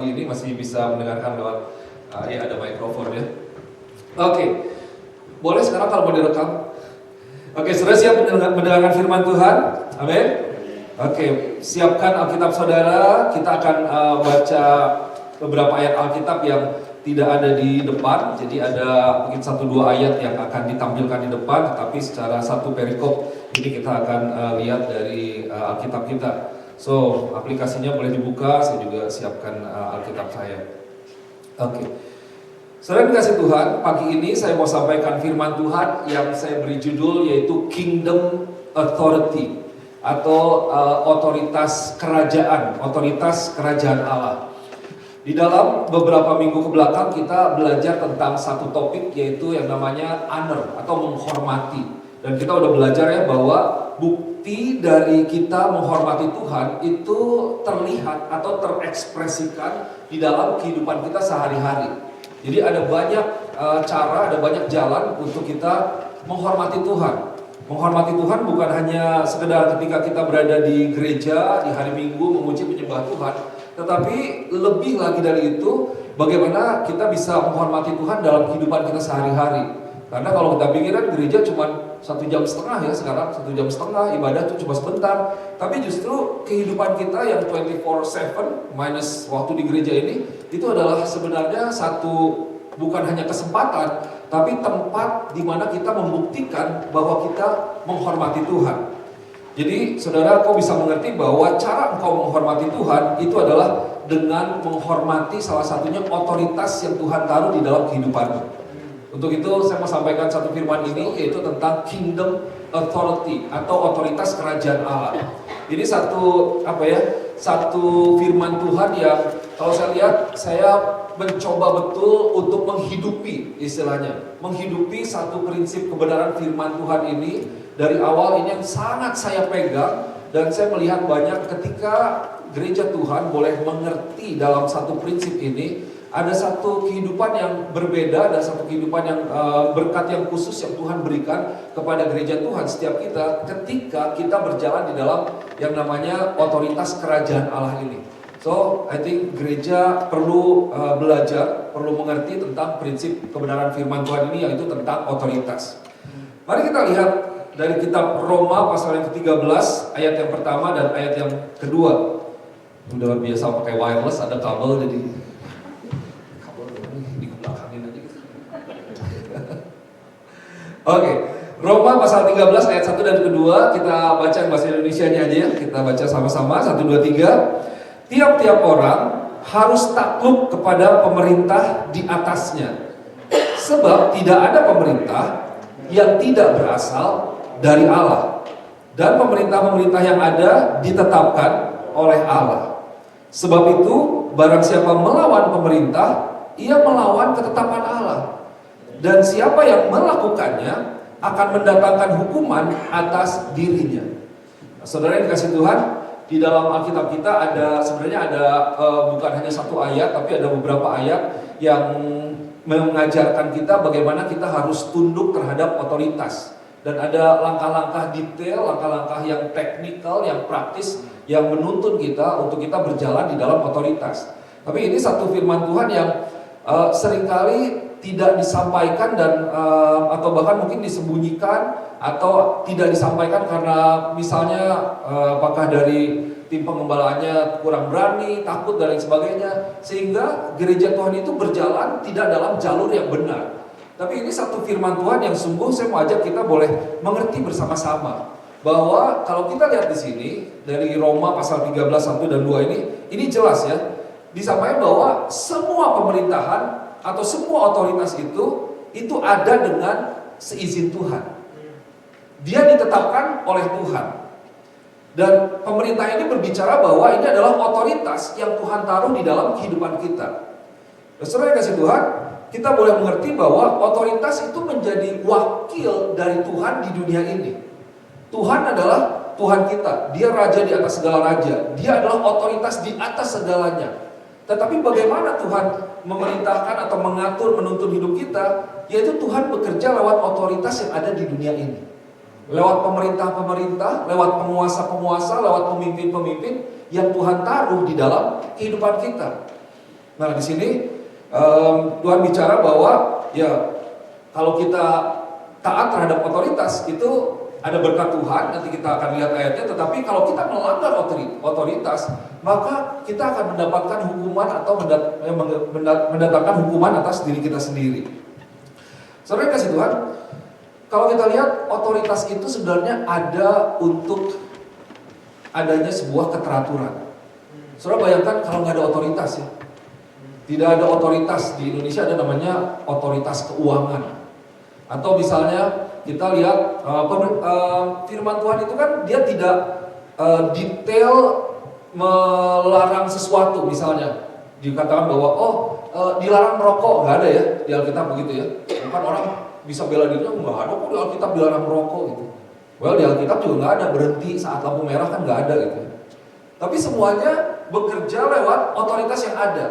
Ini masih bisa mendengarkan lewat ya ada mikrofon ya. Oke, boleh sekarang kalau mau direkam. Oke, sudah siap mendengarkan firman Tuhan? Amin. Oke, siapkan Alkitab saudara. Kita akan baca beberapa ayat Alkitab yang tidak ada di depan. Jadi ada mungkin 1-2 ayat yang akan ditampilkan di depan, tapi secara satu perikop ini kita akan lihat dari Alkitab kita. So, aplikasinya boleh dibuka, saya juga siapkan Alkitab saya. Oke. Saudara dikasih Tuhan, pagi ini saya mau sampaikan firman Tuhan yang saya beri judul yaitu Kingdom Authority atau otoritas kerajaan Allah. Di dalam beberapa minggu kebelakang kita belajar tentang satu topik yaitu yang namanya honor atau menghormati. Dan kita udah belajar ya bahwa bukti dari kita menghormati Tuhan itu terlihat atau terekspresikan di dalam kehidupan kita sehari-hari. Jadi ada banyak cara, ada banyak jalan untuk kita menghormati Tuhan. Menghormati Tuhan bukan hanya sekedar ketika kita berada di gereja, di hari Minggu memuji menyembah Tuhan, tetapi lebih lagi dari itu, bagaimana kita bisa menghormati Tuhan dalam kehidupan kita sehari-hari. Karena kalau kita pikiran gereja cuma 1,5 jam ya sekarang, 1,5 jam ibadah itu cuma sebentar. Tapi justru kehidupan kita yang 24/7 minus waktu di gereja ini, itu adalah sebenarnya satu, bukan hanya kesempatan, tapi tempat di mana kita membuktikan bahwa kita menghormati Tuhan. Jadi saudara, kau bisa mengerti bahwa cara engkau menghormati Tuhan itu adalah dengan menghormati salah satunya otoritas yang Tuhan taruh di dalam kehidupanmu. Untuk itu saya mau sampaikan satu firman ini yaitu tentang Kingdom Authority atau otoritas kerajaan Allah. Ini satu firman Tuhan yang kalau saya lihat saya mencoba betul untuk menghidupi, istilahnya menghidupi satu prinsip kebenaran firman Tuhan ini. Dari awal ini yang sangat saya pegang dan saya melihat banyak ketika gereja Tuhan boleh mengerti dalam satu prinsip ini. Ada satu kehidupan yang berbeda dan satu kehidupan yang berkat yang khusus yang Tuhan berikan kepada gereja Tuhan setiap kita ketika kita berjalan di dalam yang namanya otoritas kerajaan Allah ini. So, I think gereja perlu belajar, perlu mengerti tentang prinsip kebenaran firman Tuhan ini, yaitu tentang otoritas. Mari kita lihat dari kitab Roma pasal yang ke-13 ayat yang pertama dan ayat yang kedua. Udah biasa pakai wireless, ada kabel jadi Oke, Roma pasal 13 ayat 1 dan kedua, kita baca bahasa Indonesianya aja ya. Kita baca sama-sama, 1, 2, 3. Tiap-tiap orang harus takluk kepada pemerintah di atasnya. Sebab tidak ada pemerintah yang tidak berasal dari Allah. Dan pemerintah-pemerintah yang ada ditetapkan oleh Allah. Sebab itu, barang siapa melawan pemerintah, ia melawan ketetapan Allah. Dan siapa yang melakukannya akan mendatangkan hukuman atas dirinya. Nah, saudara yang dikasih Tuhan, di dalam Alkitab kita sebenarnya ada bukan hanya satu ayat, tapi ada beberapa ayat yang mengajarkan kita bagaimana kita harus tunduk terhadap otoritas. Dan ada langkah-langkah detail, langkah-langkah yang teknikal, yang praktis, yang menuntun kita untuk kita berjalan di dalam otoritas. Tapi ini satu firman Tuhan yang seringkali tidak disampaikan dan atau bahkan mungkin disembunyikan atau tidak disampaikan karena misalnya apakah dari tim pengembalaannya kurang berani, takut dan lain sebagainya, sehingga gereja Tuhan itu berjalan tidak dalam jalur yang benar. Tapi ini satu firman Tuhan yang sungguh saya mau ajak kita boleh mengerti bersama-sama bahwa kalau kita lihat di sini dari Roma pasal 13 1 dan 2 ini jelas ya, disampaikan bahwa semua pemerintahan atau semua otoritas itu ada dengan seizin Tuhan. Dia ditetapkan oleh Tuhan. Dan pemerintah ini berbicara bahwa ini adalah otoritas yang Tuhan taruh di dalam kehidupan kita. Saudara yang kasih Tuhan, kita boleh mengerti bahwa otoritas itu menjadi wakil dari Tuhan di dunia ini. Tuhan adalah Tuhan kita. Dia raja di atas segala raja. Dia adalah otoritas di atas segalanya. Tetapi bagaimana Tuhan memerintahkan atau mengatur, menuntun hidup kita, yaitu Tuhan bekerja lewat otoritas yang ada di dunia ini. Lewat pemerintah-pemerintah, lewat penguasa-penguasa, lewat pemimpin-pemimpin yang Tuhan taruh di dalam kehidupan kita. Nah di sini Tuhan bicara bahwa ya kalau kita taat terhadap otoritas itu ada berkat Tuhan, nanti kita akan lihat ayatnya. Tetapi kalau kita melanggar otoritas, maka kita akan mendapatkan hukuman atau mendatangkan hukuman atas diri kita sendiri. Saudara kasih Tuhan, kalau kita lihat otoritas itu sebenarnya ada untuk adanya sebuah keteraturan. Saudara bayangkan kalau nggak ada otoritas ya. Tidak ada otoritas di Indonesia, ada namanya otoritas keuangan. Atau misalnya kita lihat firman Tuhan itu kan dia tidak detail melarang sesuatu. Misalnya dikatakan bahwa dilarang merokok, nggak ada ya di Alkitab begitu ya. Bukan orang bisa bela dirinya, nggak ada kok di Alkitab dilarang merokok gitu. Well, di Alkitab juga nggak ada berhenti saat lampu merah, kan nggak ada gitu. Tapi semuanya bekerja lewat otoritas yang ada.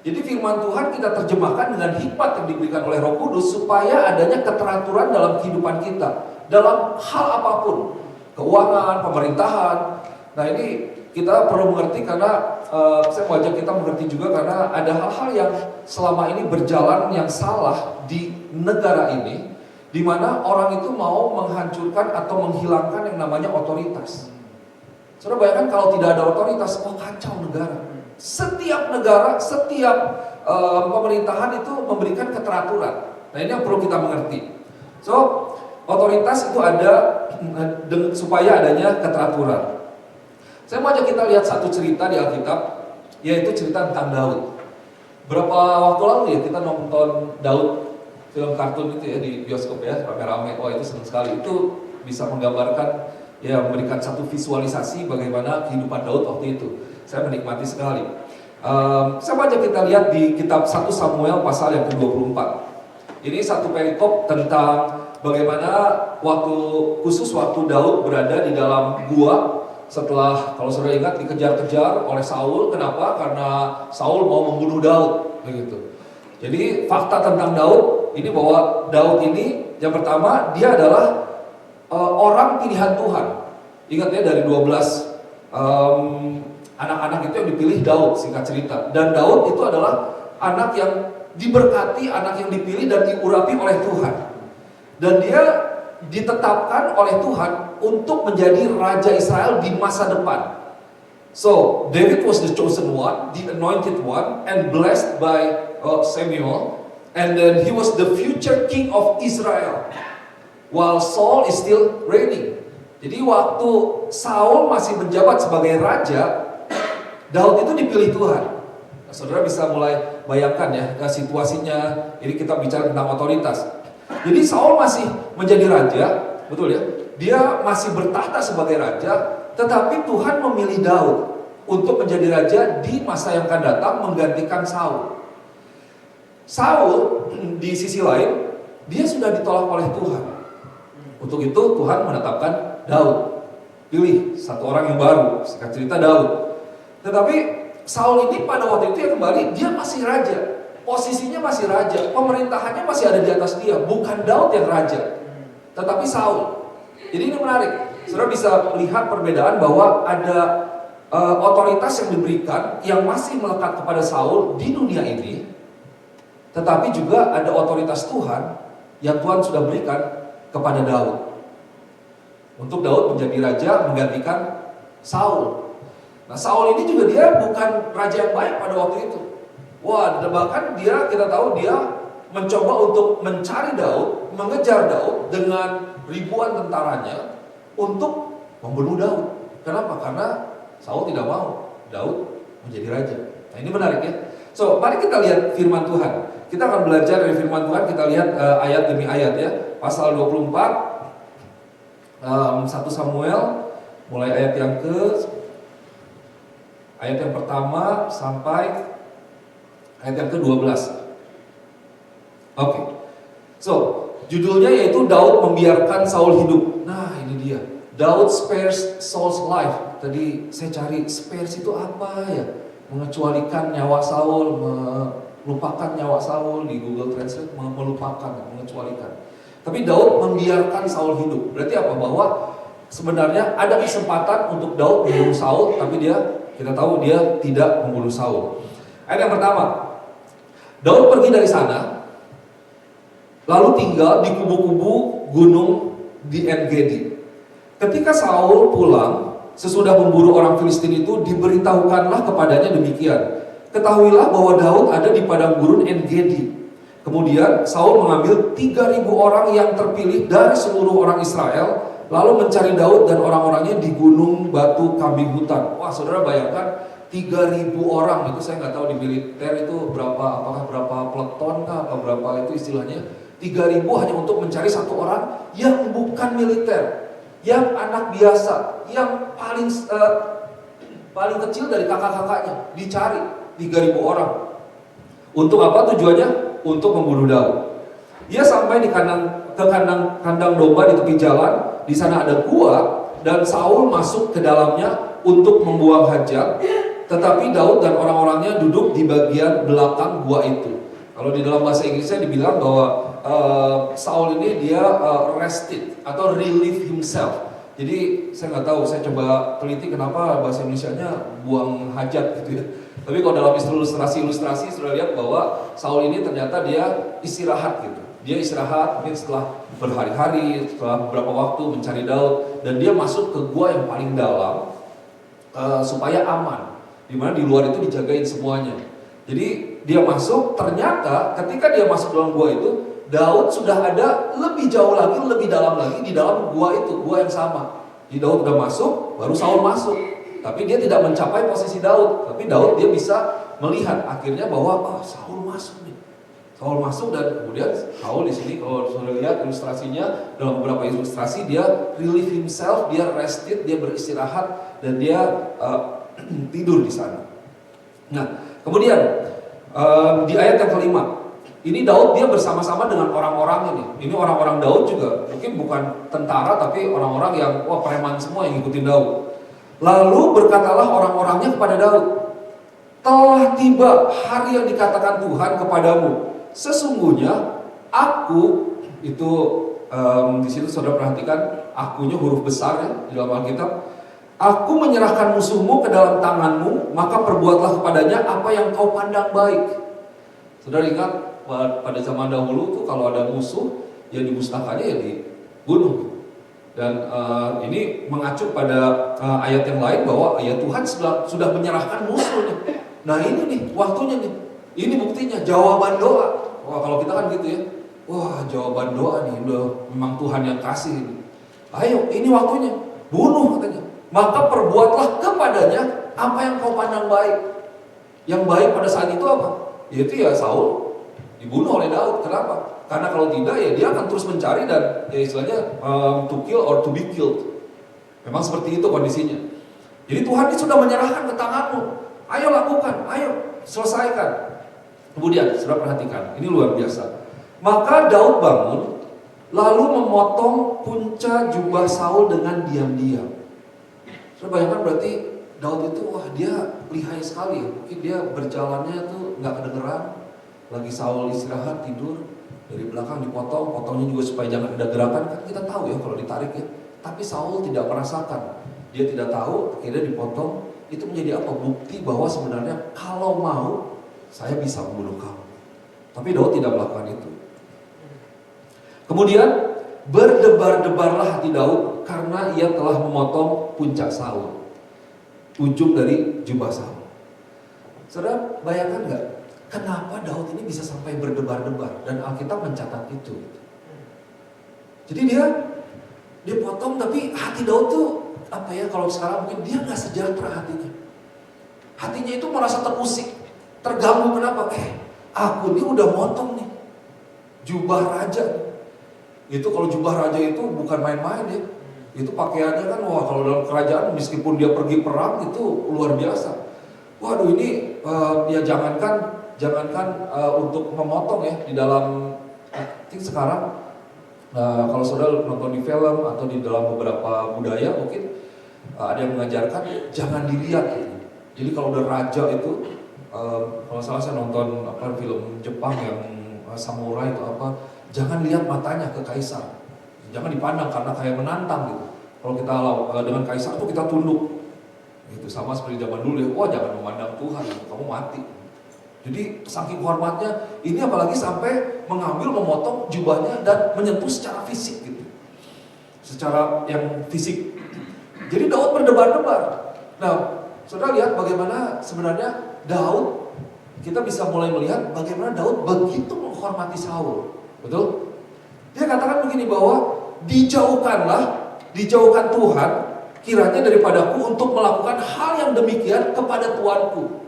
Jadi firman Tuhan kita terjemahkan dengan hikmat yang diberikan oleh Roh Kudus supaya adanya keteraturan dalam kehidupan kita, dalam hal apapun, keuangan, pemerintahan. Nah ini kita perlu mengerti karena saya mau ajak kita mengerti juga karena ada hal-hal yang selama ini berjalan yang salah di negara ini, di mana orang itu mau menghancurkan atau menghilangkan yang namanya otoritas. Saudara bayangkan kalau tidak ada otoritas, kacau negara. Setiap negara, setiap pemerintahan itu memberikan keteraturan. Nah ini yang perlu kita mengerti. So, otoritas itu ada supaya adanya keteraturan. Saya mau ajak kita lihat satu cerita di Alkitab, yaitu cerita tentang Daud. Berapa waktu lalu ya kita nonton Daud, film kartun itu ya di bioskop ya, rame-rame. Itu senang sekali. Itu bisa menggambarkan, ya memberikan satu visualisasi bagaimana kehidupan Daud waktu itu. Saya menikmati sekali. Saya baca kita lihat di kitab 1 Samuel pasal yang ke-24. Ini satu perikop tentang bagaimana khusus waktu Daud berada di dalam gua setelah, kalau saudara ingat, dikejar-kejar oleh Saul. Kenapa? Karena Saul mau membunuh Daud, begitu. Jadi fakta tentang Daud ini bahwa Daud ini yang pertama dia adalah orang pilihan Tuhan. Ingat ya dari 12 anak-anak itu yang dipilih Daud, singkat cerita. Dan Daud itu adalah anak yang diberkati, anak yang dipilih dan diurapi oleh Tuhan. Dan dia ditetapkan oleh Tuhan untuk menjadi Raja Israel di masa depan. So, David was the chosen one, the anointed one, and blessed by Samuel. And then he was the future king of Israel, while Saul is still reigning. Jadi waktu Saul masih menjabat sebagai raja, Daud itu dipilih Tuhan. Nah, saudara bisa mulai bayangkan ya situasinya. Ini kita bicara tentang otoritas. Jadi Saul masih menjadi raja, betul ya? Dia masih bertahta sebagai raja, tetapi Tuhan memilih Daud untuk menjadi raja di masa yang akan datang menggantikan Saul. Saul di sisi lain, dia sudah ditolak oleh Tuhan. Untuk itu Tuhan menetapkan Daud. Pilih satu orang yang baru, singkat cerita Daud. Tetapi Saul ini pada waktu itu ya kembali, dia masih raja. Posisinya masih raja, pemerintahannya masih ada di atas dia. Bukan Daud yang raja, tetapi Saul. Jadi ini menarik. Saudara bisa lihat perbedaan bahwa ada otoritas yang diberikan yang masih melekat kepada Saul di dunia ini. Tetapi juga ada otoritas Tuhan yang Tuhan sudah berikan kepada Daud. Untuk Daud menjadi raja menggantikan Saul. Nah Saul ini juga dia bukan raja yang baik pada waktu itu. Bahkan kita tahu dia mencoba untuk mencari Daud, mengejar Daud dengan ribuan tentaranya untuk membunuh Daud. Kenapa? Karena Saul tidak mau Daud menjadi raja. Nah ini menarik ya. So mari kita lihat firman Tuhan. Kita akan belajar dari firman Tuhan. Kita lihat ayat demi ayat ya. Pasal 24 1 Samuel mulai ayat yang pertama sampai ayat yang ke-12. Oke. So, judulnya yaitu Daud membiarkan Saul hidup. Nah, ini dia. Daud spares Saul's life. Tadi saya cari spares itu apa ya? Mengecualikan nyawa Saul, melupakan nyawa Saul di Google Translate, melupakan, mengecualikan. Tapi Daud membiarkan Saul hidup. Berarti apa? Bahwa sebenarnya ada kesempatan untuk Daud membunuh Saul, tapi kita tahu dia tidak membunuh Saul. Ayat yang pertama, Daud pergi dari sana, lalu tinggal di kubu-kubu gunung di En-Gedi. Ketika Saul pulang, sesudah memburu orang Filistin itu, diberitahukanlah kepadanya demikian. Ketahuilah bahwa Daud ada di padang gurun En-Gedi. Kemudian Saul mengambil 3.000 orang yang terpilih dari seluruh orang Israel, lalu mencari Daud dan orang-orangnya di gunung batu kambing hutan. Wah, saudara bayangkan 3.000 orang, itu saya nggak tahu di militer itu berapa, apakah berapa peleton kah, apa berapa itu istilahnya. 3.000 hanya untuk mencari satu orang yang bukan militer, yang anak biasa, yang paling kecil dari kakak-kakaknya, dicari 3.000 orang. Untuk apa tujuannya? Untuk membunuh Daud. Ia sampai di kandang domba di tepi jalan. Di sana ada gua dan Saul masuk ke dalamnya untuk membuang hajat. Tetapi Daud dan orang-orangnya duduk di bagian belakang gua itu. Kalau di dalam bahasa Inggrisnya dibilang bahwa Saul ini dia rested atau relieve himself. Jadi saya nggak tahu, saya coba teliti kenapa bahasa Indonesianya buang hajat gitu ya. Tapi kalau dalam ilustrasi sudah lihat bahwa Saul ini ternyata dia istirahat gitu. Dia istirahat mungkin setelah berhari-hari, setelah beberapa waktu mencari Daud, dan dia masuk ke gua yang paling dalam supaya aman. Dimana di luar itu dijagain semuanya. Jadi dia masuk, ternyata ketika dia masuk dalam gua itu, Daud sudah ada lebih jauh lagi, lebih dalam lagi di dalam gua itu, gua yang sama. Jadi Daud udah masuk, baru Saul masuk. Tapi dia tidak mencapai posisi Daud. Tapi Daud dia bisa melihat akhirnya bahwa Saul masuk nih. Saul masuk dan kemudian Saul di sini kalau sudah lihat ilustrasinya, dalam beberapa ilustrasi dia relieve himself, dia rested, dia beristirahat dan dia tidur di sana. Nah, kemudian di ayat yang kelima, ini Daud dia bersama-sama dengan orang-orang ini. Ini orang-orang Daud juga, mungkin bukan tentara tapi orang-orang yang preman semua yang ngikutin Daud. Lalu berkatalah orang-orangnya kepada Daud, telah tiba hari yang dikatakan Tuhan kepadamu. Sesungguhnya aku itu di situ saudara perhatikan akunya huruf besar ya di dalam Alkitab. Aku menyerahkan musuhmu ke dalam tanganmu, maka perbuatlah kepadanya apa yang kau pandang baik. Saudara ingat pada zaman dahulu tuh kalau ada musuh yang dimusnahkannya ya dibunuh. Dan ini mengacu pada ayat yang lain bahwa ya Tuhan sudah menyerahkan musuh nih. Nah ini nih waktunya nih. Ini buktinya jawaban doa. Wah kalau kita kan gitu ya. Wah jawaban doa nih udah memang Tuhan yang kasih ini. Ayo ini waktunya. Bunuh katanya. Maka perbuatlah kepadanya apa yang kau pandang baik. Yang baik pada saat itu apa? Yaitu ya Saul dibunuh oleh Daud. Kenapa? Karena kalau tidak ya dia akan terus mencari dan ya istilahnya to kill or to be killed. Memang seperti itu kondisinya. Jadi Tuhan ini sudah menyerahkan ke tanganmu. Ayo lakukan, ayo selesaikan. Kemudian saudara perhatikan, ini luar biasa. Maka Daud bangun lalu memotong punca jubah Saul dengan diam-diam. Saudara bayangkan berarti Daud itu wah dia lihai sekali ya. Mungkin dia berjalannya tuh nggak kedengeran. Lagi Saul istirahat tidur. Dari belakang dipotong, potongnya juga supaya jangan ada gerakan. Kan kita tahu ya kalau ditarik ya. Tapi Saul tidak merasakan. Dia tidak tahu, akhirnya dipotong. Itu menjadi apa? Bukti bahwa sebenarnya kalau mau, saya bisa membunuh kamu. Tapi Daud tidak melakukan itu. Kemudian berdebar-debarlah hati Daud karena ia telah memotong puncak Saul, ujung dari jubah Saul. Saudara bayangkan nggak? Kenapa Daud ini bisa sampai berdebar-debar dan Alkitab mencatat itu? Jadi dia potong tapi hati Daud tuh apa ya kalau sekarang mungkin dia nggak sejahtera hatinya. Hatinya itu merasa terusik, terganggu kenapa? Aku ini udah motong nih jubah raja. Itu kalau jubah raja itu bukan main-main ya. Itu pakaiannya kan wah kalau dalam kerajaan meskipun dia pergi perang itu luar biasa. Waduh ini ya jangankan untuk memotong ya di dalam sekarang kalau saudara nonton di film atau di dalam beberapa budaya mungkin ada yang mengajarkan jangan dilihat gitu. Jadi kalau udah raja itu kalau salah saya nonton film Jepang yang samurai itu jangan lihat matanya ke kaisar, jangan dipandang karena kayak menantang gitu. Kalau kita dengan kaisar tuh kita tunduk gitu, sama seperti zaman dulu ya, wah jangan memandang Tuhan, kamu mati. Jadi saking hormatnya, ini apalagi sampai mengambil, memotong jubahnya dan menyentuh secara fisik gitu. Secara yang fisik. Jadi Daud berdebar-debar. Nah, saudara lihat bagaimana sebenarnya Daud, kita bisa mulai melihat bagaimana Daud begitu menghormati Saul. Betul? Dia katakan begini bahwa dijauhkan Tuhan kiranya daripadaku untuk melakukan hal yang demikian kepada Tuanku.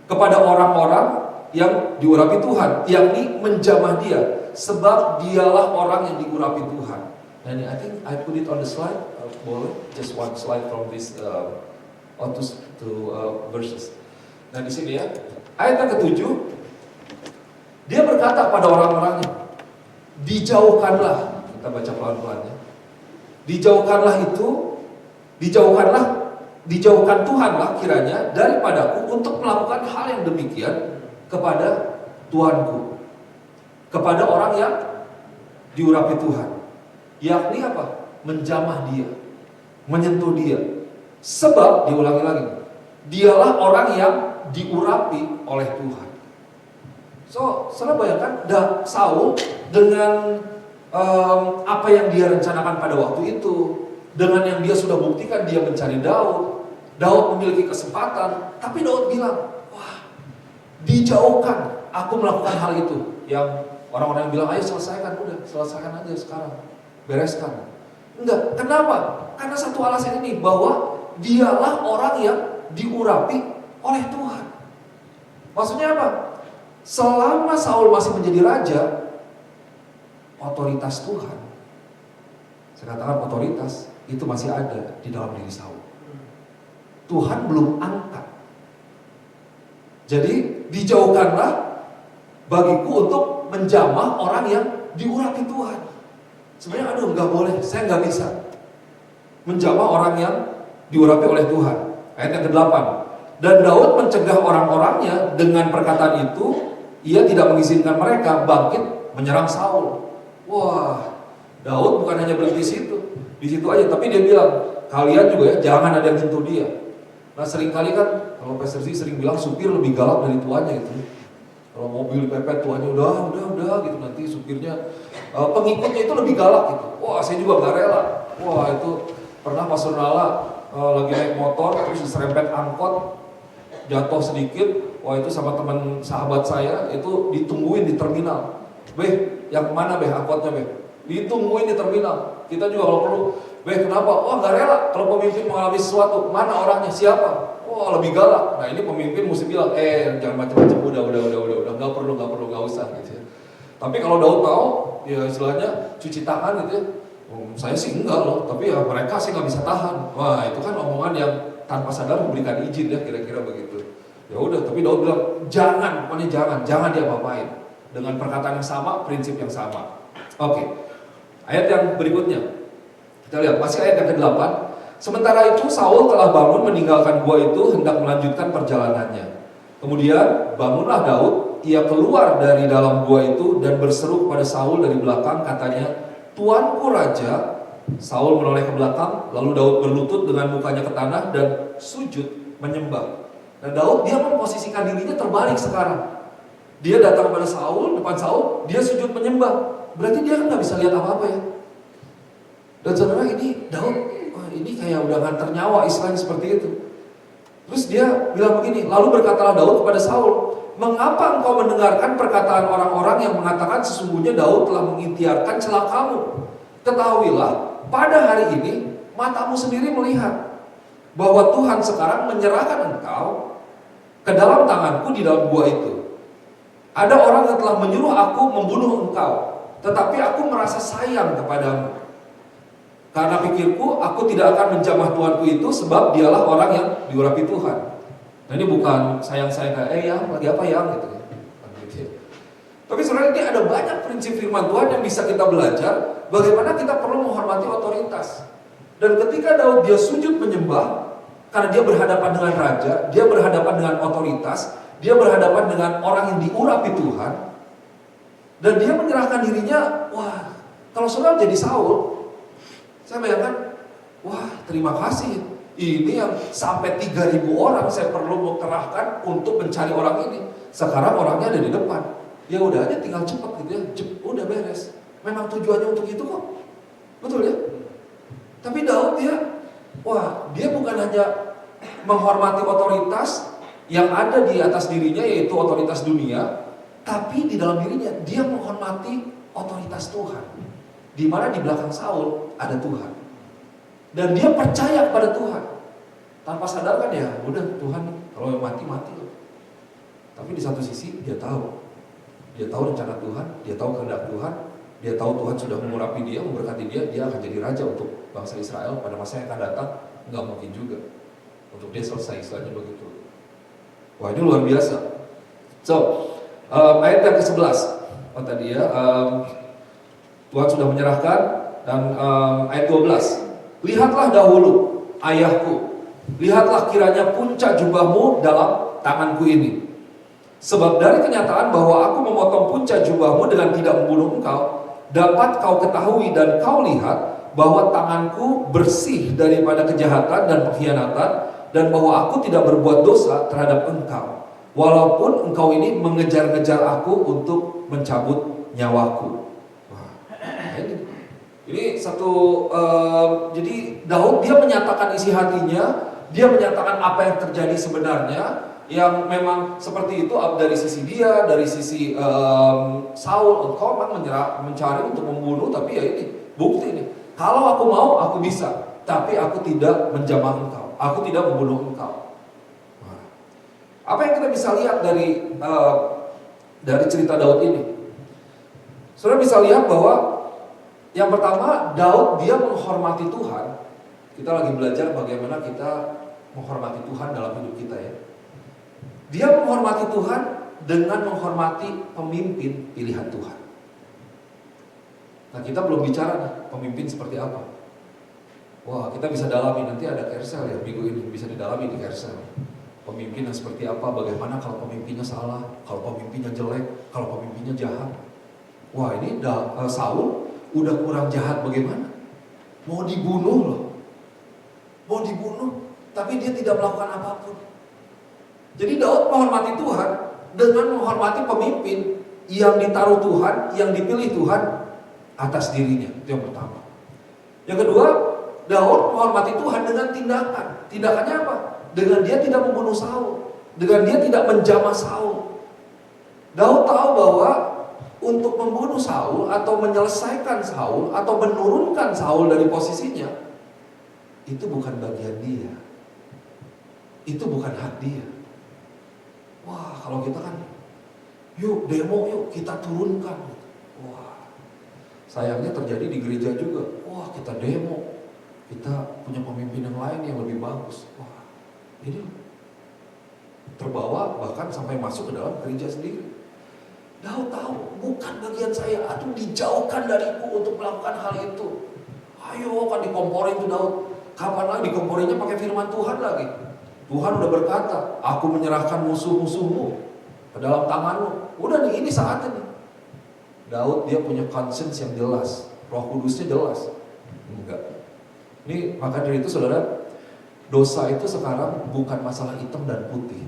Kepada orang-orang yang diurapi Tuhan, yakni menjamah dia, sebab dialah orang yang diurapi Tuhan. And I think I put it on the slide, boleh, just one slide from this verses. Nah di sini ya, ayat yang ke-7, dia berkata pada orang-orangnya, dijauhkanlah, kita baca pelan-pelan ya, dijauhkan Tuhanlah kiranya daripadaku untuk melakukan hal yang demikian kepada Tuanku, kepada orang yang diurapi Tuhan, yakni apa? Menjamah dia, menyentuh dia, sebab diulangi lagi, dialah orang yang diurapi oleh Tuhan. So, saudara bayangkan Saul dengan apa yang dia rencanakan pada waktu itu, dengan yang dia sudah buktikan dia mencari Daud memiliki kesempatan, tapi Daud bilang, wah, dijauhkan aku melakukan hal itu. Yang orang-orang yang bilang, ayo selesaikan aja sekarang, bereskan. Enggak, kenapa? Karena satu alasan ini, bahwa dialah orang yang diurapi oleh Tuhan. Maksudnya apa? Selama Saul masih menjadi raja, otoritas Tuhan, saya katakan otoritas, itu masih ada di dalam diri Saul. Tuhan belum angkat. Jadi dijauhkanlah bagiku untuk menjamah orang yang diurapi Tuhan. Sebenarnya nggak boleh, saya nggak bisa menjamah orang yang diurapi oleh Tuhan. Ayat yang ke-8. Dan Daud mencegah orang-orangnya dengan perkataan itu, ia tidak mengizinkan mereka bangkit menyerang Saul. Wah, Daud bukan hanya berhenti di situ aja, tapi dia bilang, kalian juga ya jangan ada yang sentuh dia. Nah seringkali kan, kalau Pastor Z sering bilang supir lebih galak dari tuannya gitu. Kalau mobil pepet tuannya udah gitu, nanti supirnya, pengikutnya itu lebih galak gitu. Wah saya juga gak rela. Wah itu pernah Pastor Nala lagi naik motor, terus diserempet angkot, jatuh sedikit. Wah itu sama teman sahabat saya, itu ditungguin di terminal. Beh, yang mana beh angkotnya beh? Ditungguin di terminal. Kita juga kalau perlu, beh kenapa? Wah gak rela kalau pemimpin mengalami sesuatu. Mana orangnya? Siapa? Wah lebih galak. Nah ini pemimpin mesti bilang, jangan macam-macam, udah, gak perlu, gak usah gitu ya. Tapi kalau Daud tahu, ya istilahnya cuci tangan gitu ya. Saya sih enggak loh, tapi ya mereka sih gak bisa tahan. Wah itu kan omongan yang tanpa sadar memberikan izin ya, kira-kira begitu. Ya udah, tapi Daud bilang, pokoknya jangan dia apa-apain. Dengan perkataan yang sama, prinsip yang sama. Oke. Ayat yang berikutnya, kita lihat, masih ayat yang ke-8. Sementara itu Saul telah bangun meninggalkan gua itu, hendak melanjutkan perjalanannya. Kemudian bangunlah Daud, ia keluar dari dalam gua itu dan berseru kepada Saul dari belakang, katanya, Tuanku Raja. Saul menoleh ke belakang, lalu Daud berlutut dengan mukanya ke tanah dan sujud menyembah. Dan Daud dia memposisikan dirinya terbalik sekarang. Dia datang kepada Saul, depan Saul, dia sujud menyembah. Berarti dia kan gak bisa lihat apa-apa ya. Dan saudara ini Daud, ini kayak udah nganter nyawa istilahnya seperti itu. Terus dia bilang begini, lalu berkatalah Daud kepada Saul, mengapa engkau mendengarkan perkataan orang-orang yang mengatakan sesungguhnya Daud telah mengikhtiarkan celakamu? Ketahuilah, pada hari ini matamu sendiri melihat bahwa Tuhan sekarang menyerahkan engkau ke dalam tanganku di dalam gua itu. Ada orang yang telah menyuruh aku membunuh engkau, tetapi aku merasa sayang kepadamu. Karena pikirku, aku tidak akan menjamah Tuanku itu, sebab dialah orang yang diurapi Tuhan. Nah ini bukan sayang-sayang kayak, yang lagi apa yang gitu ya. Tapi sebenarnya ini ada banyak prinsip firman Tuhan yang bisa kita belajar, bagaimana kita perlu menghormati otoritas. Dan ketika Daud dia sujud menyembah, karena dia berhadapan dengan raja, dia berhadapan dengan otoritas, dia berhadapan dengan orang yang diurapi Tuhan, dan dia menyerahkan dirinya. Wah, kalau saudara jadi Saul, saya bayangkan, wah terima kasih, Ini yang sampai 3.000 orang saya perlu mengerahkan untuk mencari orang ini. Sekarang orangnya ada di depan. Ya udah aja tinggal cepat gitu ya, udah beres. Memang tujuannya untuk itu kok. Betul ya? Tapi Daud dia bukan hanya menghormati otoritas yang ada di atas dirinya, yaitu otoritas dunia, tapi di dalam dirinya dia menghormati otoritas Tuhan. Di mana di belakang Saul ada Tuhan. Dan dia percaya kepada Tuhan. Tanpa sadar kan ya, udah Tuhan kalau mati loh. Tapi di satu sisi dia tahu rencana Tuhan, dia tahu kehendak Tuhan, dia tahu Tuhan sudah mengurapi dia, memberkati dia akan jadi raja untuk bangsa Israel pada masa yang akan datang. Nggak mungkin juga untuk dia selesai, istilahnya begitu. Wah, ini luar biasa. So, ayat yang ke-11 tadi ya, Tuhan sudah menyerahkan. Dan ayat 12, lihatlah dahulu ayahku, lihatlah kiranya puncak jubahmu dalam tanganku ini. Sebab dari kenyataan bahwa aku memotong puncak jubahmu dengan tidak membunuh engkau, dapat kau ketahui dan kau lihat bahwa tanganku bersih daripada kejahatan dan pengkhianatan, dan bahwa aku tidak berbuat dosa terhadap engkau, walaupun engkau ini mengejar-ngejar aku untuk mencabut nyawaku. Wah, ini satu, jadi Daud dia menyatakan isi hatinya, dia menyatakan apa yang terjadi sebenarnya, yang memang seperti itu dari sisi dia, dari sisi Saul. Engkau memang mencari untuk membunuh, tapi ya ini bukti nih. Kalau aku mau, aku bisa, tapi aku tidak menjamah engkau, aku tidak membunuh engkau. Nah, apa yang kita bisa lihat dari cerita Daud ini? Saudara bisa lihat bahwa yang pertama, Daud dia menghormati Tuhan. Kita lagi belajar bagaimana kita menghormati Tuhan dalam hidup kita ya. Dia menghormati Tuhan dengan menghormati pemimpin pilihan Tuhan. Nah, kita belum bicara nih, pemimpin seperti apa. Wah, kita bisa dalami, nanti ada Kersel ya, minggu ini bisa didalami di Kersel. Pemimpin yang seperti apa, bagaimana kalau pemimpinnya salah, kalau pemimpinnya jelek, kalau pemimpinnya jahat. Wah, ini Saul udah kurang jahat bagaimana? Mau dibunuh loh. Mau dibunuh, tapi dia tidak melakukan apapun. Jadi Daud menghormati Tuhan dengan menghormati pemimpin yang ditaruh Tuhan, yang dipilih Tuhan atas dirinya. Itu yang pertama. Yang kedua, Daud menghormati Tuhan dengan tindakan. Tindakannya apa? Dengan dia tidak membunuh Saul, dengan dia tidak menjamah Saul. Daud tahu bahwa untuk membunuh Saul atau menyelesaikan Saul atau menurunkan Saul dari posisinya, itu bukan bagian dia. Itu bukan hak dia. Wah, kalau kita kan, yuk demo, yuk kita turunkan. Wah, sayangnya terjadi di gereja juga. Wah, kita demo, kita punya pemimpin yang lain yang lebih bagus. Wah, ini terbawa bahkan sampai masuk ke dalam gereja sendiri. Daud tahu, bukan bagian saya. Aduh, dijauhkan dariku untuk melakukan hal itu. Ayo, kan dikomporin tuh Daud. Kapan lagi dikomporinnya pakai firman Tuhan lagi. Tuhan udah berkata, aku menyerahkan musuh-musuhmu ke dalam tanganmu. Udah nih, ini saatnya nih. Daud dia punya conscience yang jelas, Roh Kudusnya jelas. Enggak. Ini maka dari itu saudara, dosa itu sekarang bukan masalah hitam dan putih.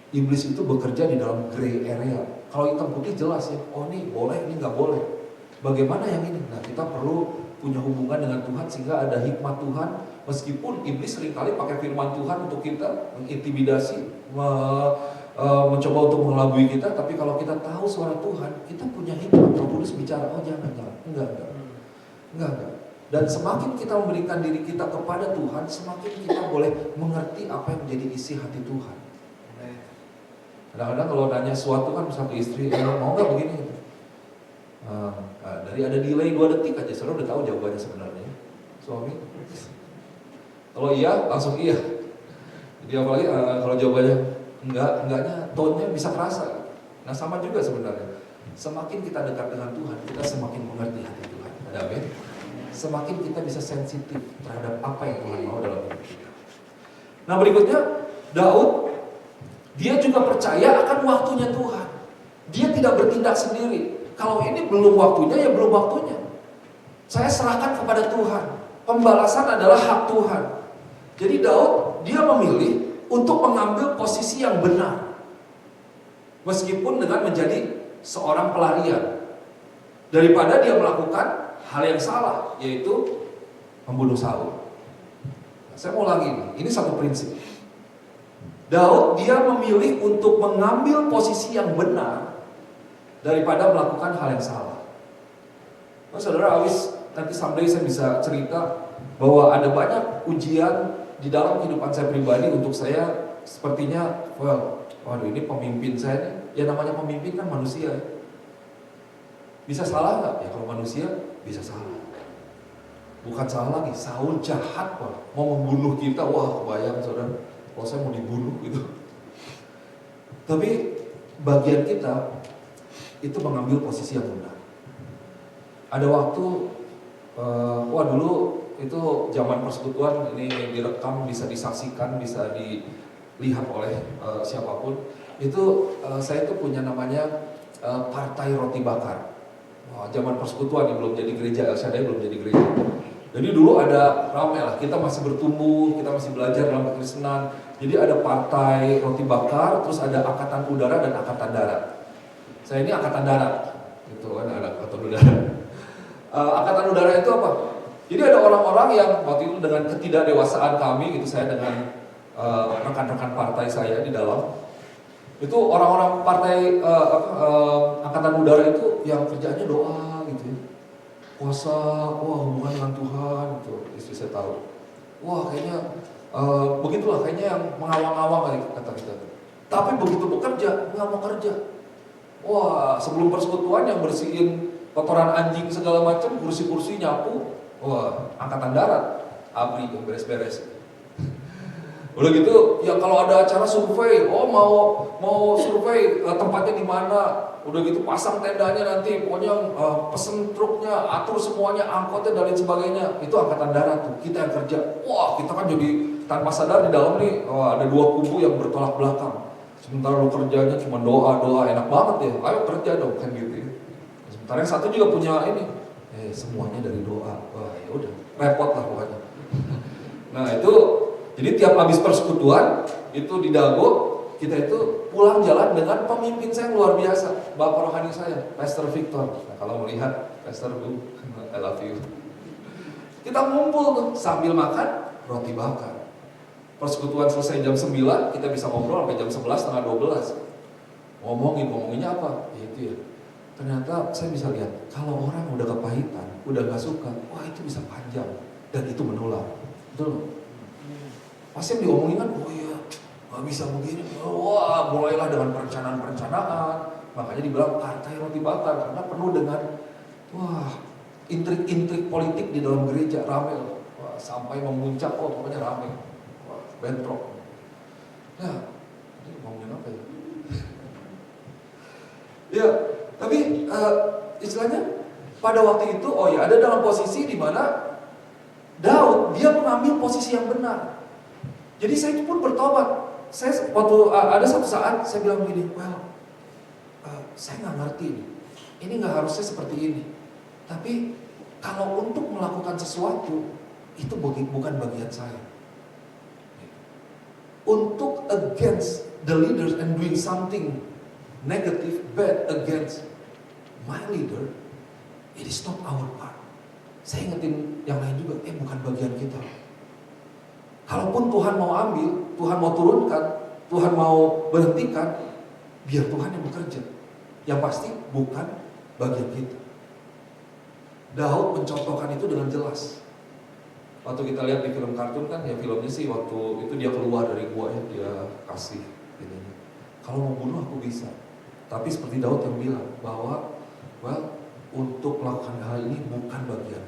Iblis itu bekerja di dalam gray area. Kalau hitam putih jelas ya, oh ini boleh, ini nggak boleh. Bagaimana yang ini? Nah, kita perlu punya hubungan dengan Tuhan sehingga ada hikmat Tuhan. Meskipun iblis seringkali pakai firman Tuhan untuk kita mengintimidasi, mencoba untuk mengelabui kita, tapi kalau kita tahu suara Tuhan, kita punya hikmat. Roh Kudus bicara, oh jangan, enggak. Dan semakin kita memberikan diri kita kepada Tuhan, semakin kita boleh mengerti apa yang menjadi isi hati Tuhan. Kadang-kadang kalau nanya sesuatu kan misalnya ke istri, mau nggak begini? Dari ada delay 2 detik aja, saudara udah tahu jawabannya sebenarnya. Suami, kalau iya langsung iya. Jadi apalagi kalau jawabannya enggaknya tone-nya bisa kerasa. Nah sama juga sebenarnya. Semakin kita dekat dengan Tuhan, kita semakin mengerti hati Tuhan. Ada amin? Semakin kita bisa sensitif terhadap apa yang Tuhan mau dalam hidup kita. Nah berikutnya, Daud dia juga percaya akan waktunya Tuhan. Dia tidak bertindak sendiri. Kalau ini belum waktunya, ya belum waktunya. Saya serahkan kepada Tuhan. Pembalasan adalah hak Tuhan. Jadi Daud, dia memilih untuk mengambil posisi yang benar. Meskipun dengan menjadi seorang pelarian. Daripada dia melakukan hal yang salah, yaitu membunuh Saul. Nah, saya mau ulangi ini satu prinsip. Daud, dia memilih untuk mengambil posisi yang benar daripada melakukan hal yang salah. Nah, saudara, nanti someday saya bisa cerita bahwa ada banyak ujian di dalam kehidupan saya pribadi untuk saya sepertinya, waduh ini pemimpin saya nih. Ya namanya pemimpin kan manusia. Bisa salah nggak? Ya kalau manusia bisa salah. Bukan salah lagi, Saul jahat Pak. Mau membunuh kita, wah kebayang saudara. Kalau saya mau dibunuh gitu. Tapi bagian kita itu mengambil posisi yang benar. Ada waktu, dulu itu zaman persekutuan, ini direkam, bisa disaksikan, bisa dilihat oleh siapapun. Itu saya itu punya namanya Partai Roti Bakar. Wah, zaman persekutuan yang belum jadi gereja, El Shaddai belum jadi gereja. Jadi dulu ada ramai lah, kita masih bertumbuh, kita masih belajar dalam kekristenan. Jadi ada Partai Roti Bakar, terus ada Angkatan Udara dan Angkatan Darat. Saya ini Angkatan Darat, gitu kan, ada Angkatan Udara. Angkatan Udara itu apa? Jadi ada orang-orang yang waktu itu dengan ketidakdewasaan kami, gitu, saya dengan rekan-rekan partai saya di dalam, itu orang-orang partai Angkatan Udara itu yang kerjanya doa gitu ya. Puasa, wah hubungan dengan Tuhan gitu. Istri saya tahu. Wah kayaknya begitulah, kayaknya yang mengawang-awang kata kita. Tapi begitu bekerja, nggak mau kerja. Wah sebelum persekutuan yang bersihin kotoran anjing segala macam, kursi-kursi nyapu, wah Angkatan Darat, ABRI yang beres-beres. Udah gitu, ya kalau ada acara survei, mau survei tempatnya di mana, udah gitu pasang tendanya nanti, pokoknya pesen truknya, atur semuanya, angkotnya dan lain sebagainya, itu Angkatan Darat tuh, kita yang kerja. Wah kita kan jadi tanpa sadar di dalam nih, ada dua kubu yang bertolak belakang. Sementara lu kerjanya cuma doa, enak banget ya, ayo kerja dong kan gitu ya. Sementara yang satu juga punya ini, semuanya dari doa, wah ya udah repot lah pokoknya. Nah itu. Jadi tiap habis persekutuan itu di Dago, kita itu pulang jalan dengan pemimpin saya yang luar biasa, Bapak rohani saya, Pastor Victor. Nah, kalau melihat Pastor Bu, I love you. Kita ngumpul tuh sambil makan roti bakar. Persekutuan selesai jam 9, kita bisa ngobrol sampai jam 11, setengah 12. Ngomonginnya apa? Ya itu ya. Ternyata saya bisa lihat, kalau orang udah kepahitan, udah gak suka, wah itu bisa panjang dan itu menular. Betul? Pasti yang diomongin kan, oh iya, gak bisa begini. Wah, mulailah dengan perencanaan. Makanya dibilang Partai Roti Bakar, karena penuh dengan, wah, intrik-intrik politik di dalam gereja, rame. Wah, sampai memuncak, pokoknya rame. Wah, bentrok. Nah, ini ngomongin apa ya? Ya, tapi istilahnya, pada waktu itu, ada dalam posisi di mana Daud, dia mengambil posisi yang benar. Jadi saya pun bertobat. Saya waktu ada satu saat saya bilang begini, saya nggak ngerti nih. Ini nggak harusnya seperti ini. Tapi kalau untuk melakukan sesuatu itu bukan bagian saya. Untuk against the leaders and doing something negative, bad against my leader, it is not our part. Saya ingetin yang lain juga, bukan bagian kita. Kalaupun Tuhan mau ambil, Tuhan mau turunkan, Tuhan mau berhentikan, biar Tuhan yang bekerja. Yang pasti bukan bagian kita. Daud mencontohkan itu dengan jelas. Waktu kita lihat di film kartun kan, ya filmnya sih waktu itu dia keluar dari gua ya, dia kasih ini. Kalau mau bunuh aku bisa. Tapi seperti Daud yang bilang bahwa, untuk melakukan hal ini bukan bagian.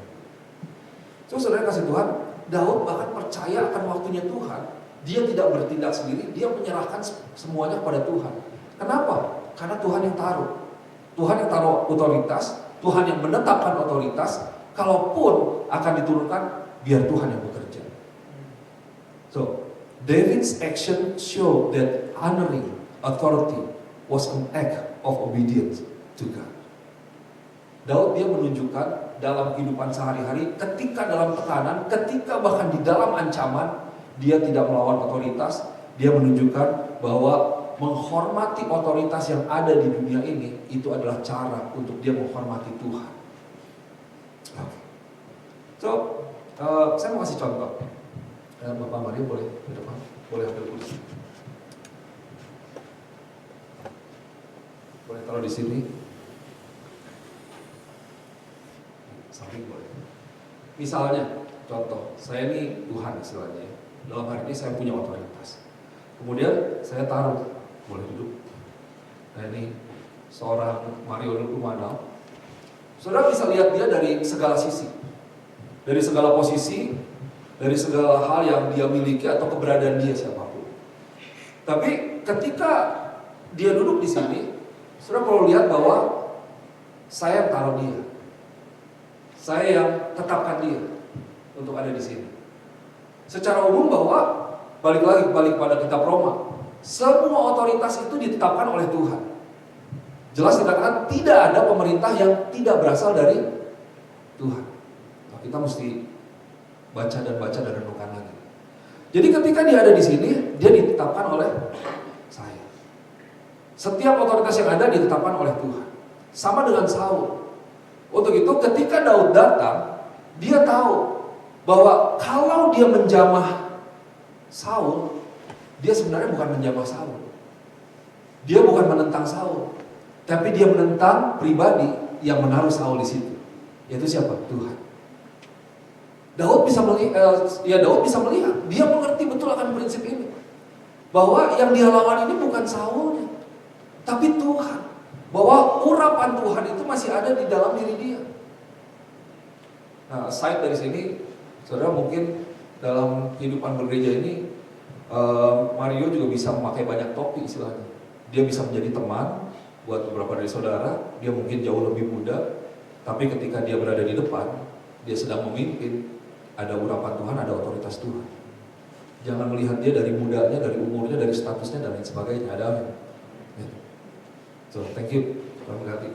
So saudara kasih Tuhan, Daud bahkan percaya akan waktunya Tuhan. Dia tidak bertindak sendiri, dia menyerahkan semuanya kepada Tuhan. Kenapa? Karena Tuhan yang taruh. Tuhan yang taruh otoritas, Tuhan yang menetapkan otoritas. Kalaupun akan diturunkan, biar Tuhan yang bekerja. So, David's action show that honoring authority was an act of obedience to God. Daud dia menunjukkan dalam kehidupan sehari-hari, ketika dalam tekanan, ketika bahkan di dalam ancaman, dia tidak melawan otoritas, dia menunjukkan bahwa menghormati otoritas yang ada di dunia ini, itu adalah cara untuk dia menghormati Tuhan. So, saya mau kasih contoh. Bapak Mario boleh ke depan, boleh ambil kursi. Boleh taruh di sini. Samping boleh. Misalnya, contoh, saya ini Tuhan istilahnya. Dalam hari ini saya punya otoritas. Kemudian saya taruh, boleh duduk. Nah ini seorang Mario Lukumano. Saudara bisa lihat dia dari segala sisi, dari segala posisi, dari segala hal yang dia miliki atau keberadaan dia siapapun. Tapi ketika dia duduk di sini, saudara perlu lihat bahwa saya yang taruh dia, saya yang tetapkan dia untuk ada di sini. Secara umum bahwa balik pada kitab Roma, semua otoritas itu ditetapkan oleh Tuhan. Jelas dikatakan tidak ada pemerintah yang tidak berasal dari Tuhan. Nah, kita mesti baca dan renungkan lagi. Jadi ketika dia ada di sini, dia ditetapkan oleh saya. Setiap otoritas yang ada ditetapkan oleh Tuhan. Sama dengan Saul. Untuk itu ketika Daud datang, dia tahu bahwa kalau dia menjamah Saul, dia sebenarnya bukan menjamah Saul. Dia bukan menentang Saul. Tapi dia menentang pribadi yang menaruh Saul di situ. Yaitu siapa? Tuhan. Daud bisa melihat, dia mengerti betul akan prinsip ini. Bahwa yang dia lawan ini bukan Saulnya, tapi Tuhan. Bahwa urapan Tuhan itu masih ada di dalam diri dia. Nah, side dari sini, saudara mungkin dalam kehidupan bergereja ini, Mario juga bisa memakai banyak topi istilahnya. Dia bisa menjadi teman buat beberapa dari saudara, dia mungkin jauh lebih muda, tapi ketika dia berada di depan, dia sedang memimpin, ada urapan Tuhan, ada otoritas Tuhan. Jangan melihat dia dari mudanya, dari umurnya, dari statusnya, dan lain sebagainya. Ada amin. So, thank you. Tuhan berkati.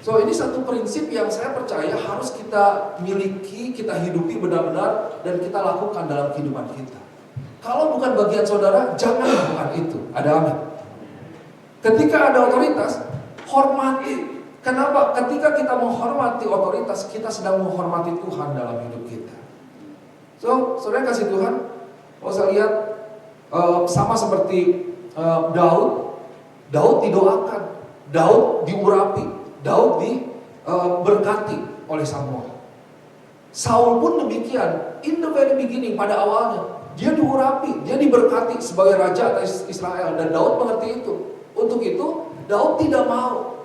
So, ini satu prinsip yang saya percaya harus kita miliki, kita hidupi benar-benar, dan kita lakukan dalam kehidupan kita. Kalau bukan bagian saudara, jangan lakukan itu. Ada amin. Ketika ada otoritas, hormati. Kenapa? Ketika kita menghormati otoritas, kita sedang menghormati Tuhan dalam hidup kita. So, saudara kasih Tuhan, kalau saya lihat sama seperti Daud didoakan, Daud diurapi, Daud diberkati oleh Samuel. Saul pun demikian, in the very beginning, pada awalnya. Dia diurapi, dia diberkati sebagai raja atas Israel, dan Daud mengerti itu. Untuk itu, Daud tidak mau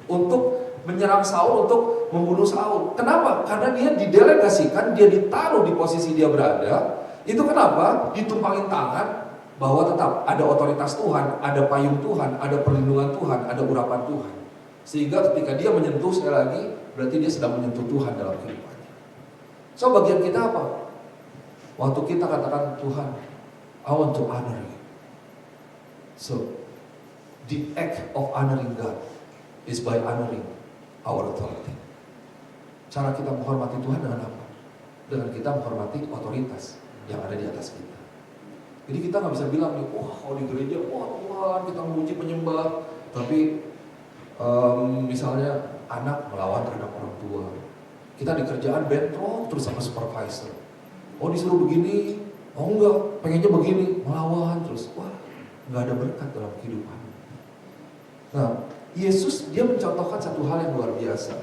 untuk menyerang Saul, untuk membunuh Saul. Kenapa? Karena dia didelegasikan, dia ditaruh di posisi dia berada. Itu kenapa? Ditumpangin tangan bahwa tetap ada otoritas Tuhan, ada payung Tuhan, ada perlindungan Tuhan, ada urapan Tuhan. Sehingga ketika dia menyentuh sekali lagi, berarti dia sedang menyentuh Tuhan dalam kehidupannya. So, bagian kita apa? Waktu kita katakan, Tuhan, I want to honor you. So, the act of honoring God is by honoring our authority. Cara kita menghormati Tuhan dengan apa? Dengan kita menghormati otoritas yang ada di atas kita. Jadi kita nggak bisa bilang nih, wah kalau di gereja, wah Tuhan kita memuji penyembah, tapi misalnya anak melawan terhadap orang tua, kita di kerjaan bentrok terus sama supervisor. Oh disuruh begini, oh enggak, pengennya begini, melawan terus. Wah, nggak ada berkat dalam kehidupan. Nah, Yesus dia mencontohkan satu hal yang luar biasa.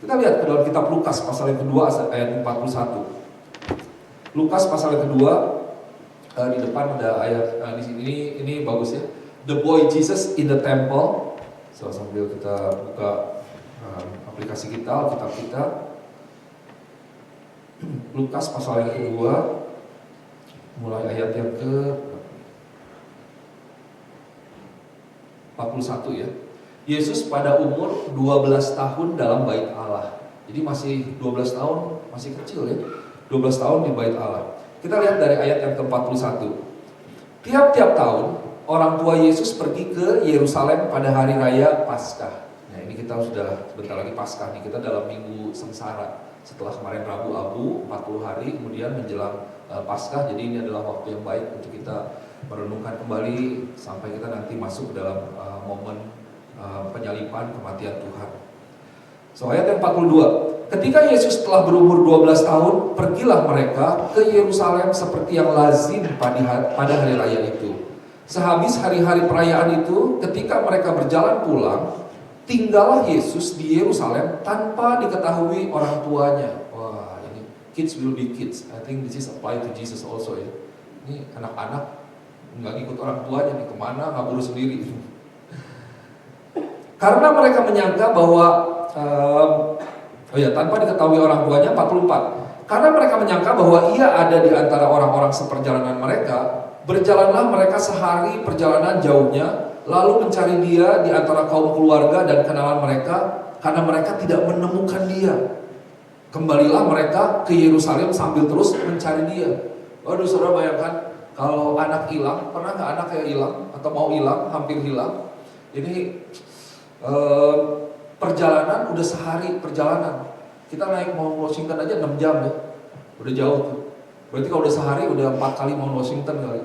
Kita lihat ke dalam kitab Lukas pasal yang kedua ayat 41. Lukas pasal yang kedua, di depan ada ayat di sini, ini bagus ya. The boy Jesus in the temple. So, sambil kita buka aplikasi kita, Alkitab kita. Lukas pasal yang kedua, mulai ayat yang ke 41 ya. Yesus pada umur 12 tahun dalam bait Allah. Jadi masih 12 tahun, masih kecil ya. 12 tahun di bait Allah. Kita lihat dari ayat yang ke-41. Tiap-tiap tahun orang tua Yesus pergi ke Yerusalem pada hari raya Paskah. Nah, ini kita sudah sebentar lagi Paskah nih, kita dalam minggu sengsara. setelah kemarin Rabu Abu 40 hari kemudian menjelang Paskah. Jadi ini adalah waktu yang baik untuk kita merenungkan kembali sampai kita nanti masuk dalam momen penyalipan kematian Tuhan. So ayat yang 42, ketika Yesus telah berumur 12 tahun, pergilah mereka ke Yerusalem seperti yang lazim pada hari raya itu. Sehabis hari-hari perayaan itu, ketika mereka berjalan pulang, tinggallah Yesus di Yerusalem tanpa diketahui orang tuanya. Wah, ini kids will be kids. I think this is apply to Jesus also ya. Ini anak-anak nggak ngikut orang tuanya nih, kemana ngabur sendiri. Karena mereka menyangka bahwa tanpa diketahui orang tuanya. 44. Karena mereka menyangka bahwa ia ada di antara orang-orang seperjalanan mereka, berjalanlah mereka sehari perjalanan jauhnya, lalu mencari dia di antara kaum keluarga dan kenalan mereka, karena mereka tidak menemukan dia. Kembalilah mereka ke Yerusalem sambil terus mencari dia. Waduh, saudara bayangkan kalau anak hilang, pernah nggak anak kayak hilang atau mau hilang, hampir hilang? Ini perjalanan udah sehari perjalanan. Kita naik Mount Washington aja 6 jam ya, udah jauh tuh. Berarti kalau udah sehari udah 4 kali Mount Washington kali.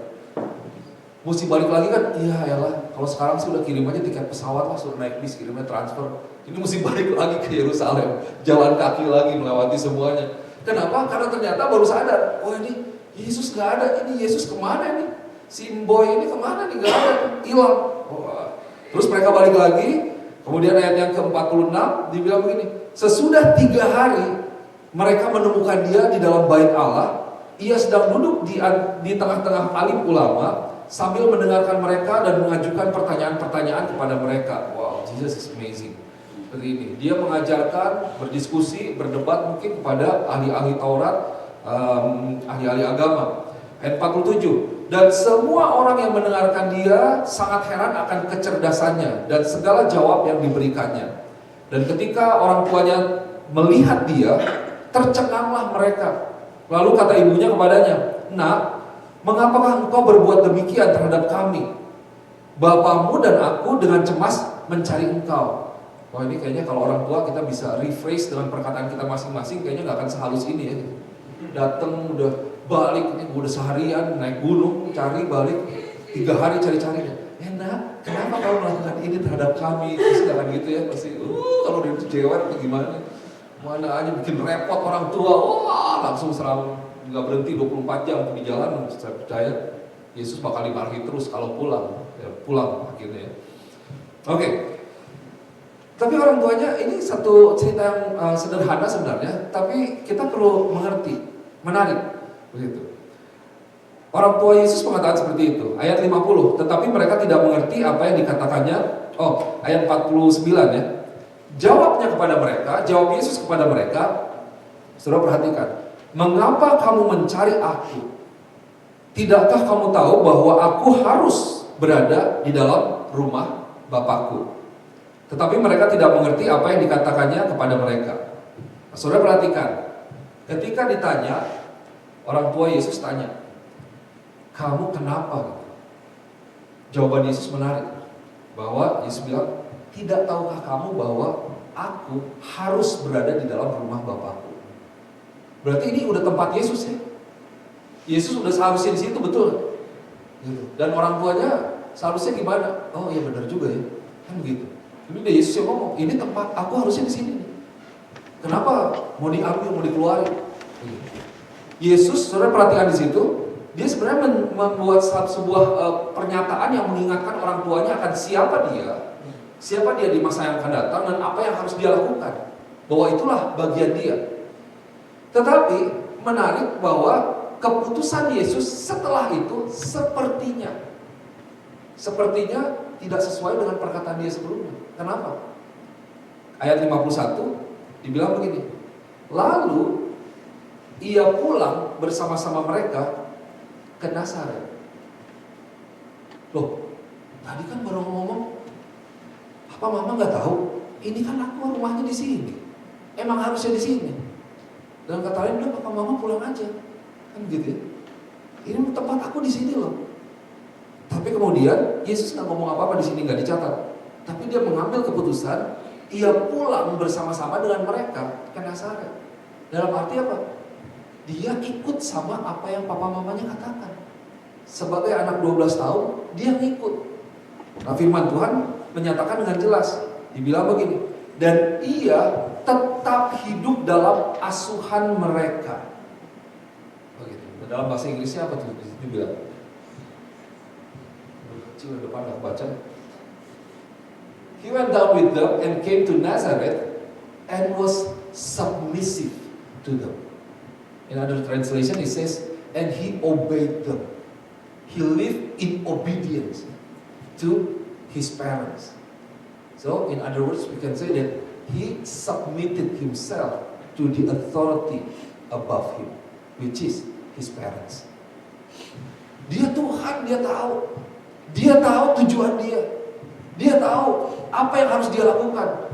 Mesti balik lagi kan? Iya yalah. Kalau sekarang sih udah kirim aja tiket pesawat lah, suruh naik bis, kirimnya transfer. Ini mesti balik lagi ke Yerusalem, jalan kaki lagi melewati semuanya. Kenapa? Karena ternyata baru sadar, oh ini Yesus nggak ada. Ini Yesus kemana nih? Si boy ini kemana nih? Nggak ada, hilang. Terus mereka balik lagi. Kemudian ayat yang ke-46 dibilang begini, sesudah 3 hari mereka menemukan dia di dalam bait Allah. Ia sedang duduk di tengah-tengah alim ulama sambil mendengarkan mereka dan mengajukan pertanyaan-pertanyaan kepada mereka. Wow, Jesus is amazing. Seperti ini, dia mengajarkan, berdiskusi, berdebat mungkin kepada ahli-ahli Taurat, ahli-ahli agama. Ayat 47, dan semua orang yang mendengarkan dia sangat heran akan kecerdasannya dan segala jawab yang diberikannya. Dan ketika orang tuanya melihat dia, tercenganglah mereka. Lalu kata ibunya kepadanya, "Nak, mengapakah engkau berbuat demikian terhadap kami? Bapamu dan aku dengan cemas mencari engkau." Wah, ini kayaknya kalau orang tua kita bisa rephrase dengan perkataan kita masing-masing, kayaknya nggak akan sehalus ini ya. Datang udah balik, ini udah seharian naik gunung cari, balik 3 hari cari-cari. Enak, kenapa kau melakukan ini terhadap kami? Terus nggak kan gitu ya, pasti kalau dia jewer atau gimana? Mana aja bikin repot orang tua, wah langsung serang, nggak berhenti 24 jam di jalan. Saya percaya Yesus bakal dimarahi terus kalau pulang, ya, pulang akhirnya. Oke. Tapi orang tuanya ini satu cerita yang sederhana sebenarnya, tapi kita perlu mengerti, menarik, begitu. Orang tua Yesus mengatakan seperti itu. Ayat 50, tetapi mereka tidak mengerti apa yang dikatakannya. Ayat 49 ya. Jawabnya kepada mereka, jawab Yesus kepada mereka, saudara perhatikan, mengapa kamu mencari aku? Tidakkah kamu tahu bahwa aku harus berada di dalam rumah Bapakku? Tetapi mereka tidak mengerti apa yang dikatakannya kepada mereka. Saudara perhatikan, ketika ditanya, orang tua Yesus tanya, kamu kenapa? Jawaban Yesus menarik, bahwa Yesus bilang, tidak tahukah kamu bahwa aku harus berada di dalam rumah Bapakku? Berarti ini udah tempat Yesus ya. Yesus udah seharusnya di situ, betul. Dan orang tuanya seharusnya gimana? Oh iya benar juga ya, kan begitu. Ini udah Yesus yang ngomong, ini tempat aku harusnya di sini. Kenapa mau diambil, mau dikeluarin? Yesus, saudara perhatikan di situ, dia sebenarnya membuat sebuah pernyataan yang mengingatkan orang tuanya akan siapa dia di masa yang akan datang dan apa yang harus dia lakukan. Bahwa itulah bagian dia. Tetapi menarik bahwa keputusan Yesus setelah itu sepertinya tidak sesuai dengan perkataan dia sebelumnya. Kenapa? Ayat 51 dibilang begini, lalu ia pulang bersama-sama mereka ke Nazaret. Loh, tadi kan baru ngomong, apa mama nggak tahu? Ini kan aku rumahnya di sini. Emang harusnya di sini. Dan kata lain bilang, papa mama pulang aja, kan gitu ya. Ini tempat aku di sini loh. Tapi kemudian Yesus nggak ngomong apa-apa di sini, nggak dicatat. Tapi dia mengambil keputusan, ia pulang bersama-sama dengan mereka ke Nazaret. Dalam arti apa? Dia ikut sama apa yang papa mamanya katakan. Sebagai anak 12 tahun, dia ngikut. Nah, firman Tuhan menyatakan dengan jelas. Dibilang begini, dan ia tetap hidup dalam asuhan mereka. Begitu. Dalam bahasa Inggrisnya apa tuh? Itu bilang. Kecil depan aku baca. He went down with them and came to Nazareth and was submissive to them. In other translation it says, and he obeyed them. He lived in obedience to his parents. So in other words we can say that he submitted himself to the authority above him, which is his parents. Dia Tuhan, dia tahu. Dia tahu tujuan dia. Dia tahu apa yang harus dia lakukan.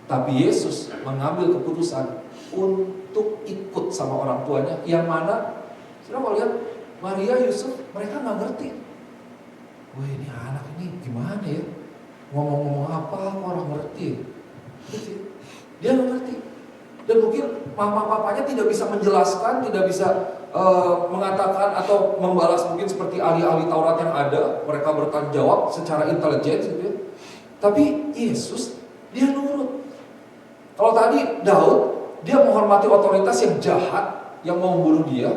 Tapi Yesus mengambil keputusan untuk ikut sama orang tuanya, yang mana, sudah mau lihat, Maria, Yusuf, mereka nggak ngerti. Wah, ini anak ini gimana ya? Ngomong-ngomong apa, kok orang ngerti? Gitu. Dia nggak ngerti. Dan mungkin mama-papanya tidak bisa menjelaskan, tidak bisa mengatakan atau membalas mungkin seperti ahli-ahli Taurat yang ada. Mereka bertanggung jawab secara intelijen gitu ya. Tapi Yesus, dia nurut. Kalau tadi Daud, dia menghormati otoritas yang jahat, yang mau membunuh dia.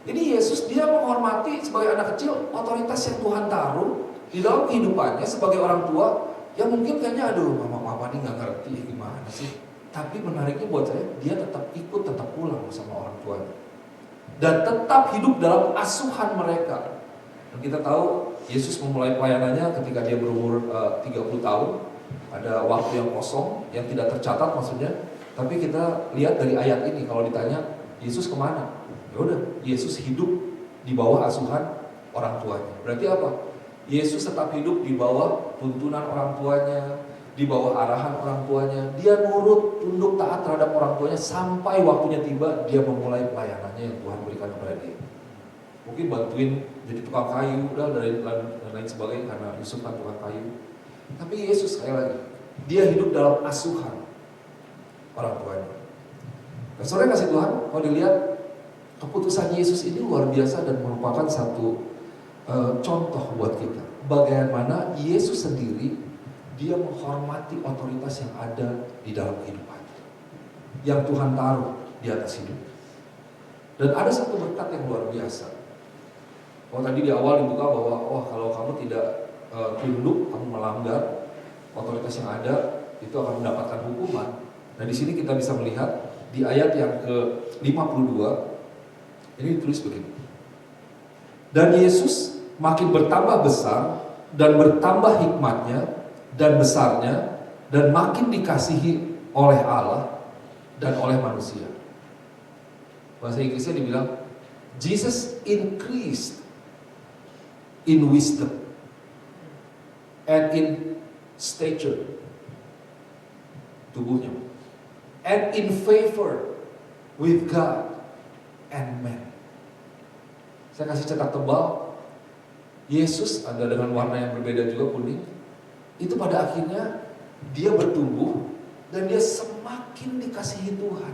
Ini Yesus, dia menghormati sebagai anak kecil otoritas yang Tuhan taruh di dalam kehidupannya sebagai orang tua. Yang mungkin kayaknya, aduh mama papa ini gak ngerti gimana sih. Tapi menariknya buat saya, dia tetap ikut, tetap pulang sama orang tuanya. Dan tetap hidup dalam asuhan mereka. Dan kita tahu Yesus memulai pelayanannya ketika dia berumur 30 tahun. Ada waktu yang kosong, yang tidak tercatat maksudnya. Tapi kita lihat dari ayat ini, kalau ditanya Yesus kemana? Ya udah, Yesus hidup di bawah asuhan orang tuanya. Berarti apa? Yesus tetap hidup di bawah tuntunan orang tuanya, di bawah arahan orang tuanya. Dia nurut, tunduk, taat terhadap orang tuanya sampai waktunya tiba dia memulai pelayanannya yang Tuhan berikan kepada dia. Mungkin bantuin jadi tukang kayu dan lain sebagainya, karena Yusuf kan tukang kayu. Tapi Yesus sekali lagi, dia hidup dalam asuhan orang tuanya. Nah, saudara kasih Tuhan, kalau dilihat keputusan Yesus ini luar biasa dan merupakan satu contoh buat kita. Bagaimana Yesus sendiri, dia menghormati otoritas yang ada di dalam kehidupannya, yang Tuhan taruh di atas hidup. Dan ada satu berkat yang luar biasa. Kalau tadi di awal dibuka bahwa, oh kalau kamu tidak tunduk, kamu melanggar otoritas yang ada, itu akan mendapatkan hukuman. Nah di sini kita bisa melihat di ayat yang ke-52, ini ditulis begini. Dan Yesus makin bertambah besar dan bertambah hikmatnya dan besarnya, dan makin dikasihi oleh Allah dan oleh manusia. Bahasa Inggrisnya dibilang, Jesus increased in wisdom and in stature, tubuhnya, and in favor with God and man. Saya kasih cetak tebal, Yesus ada dengan warna yang berbeda juga, kuning. Itu pada akhirnya dia bertumbuh dan dia semakin dikasihi Tuhan.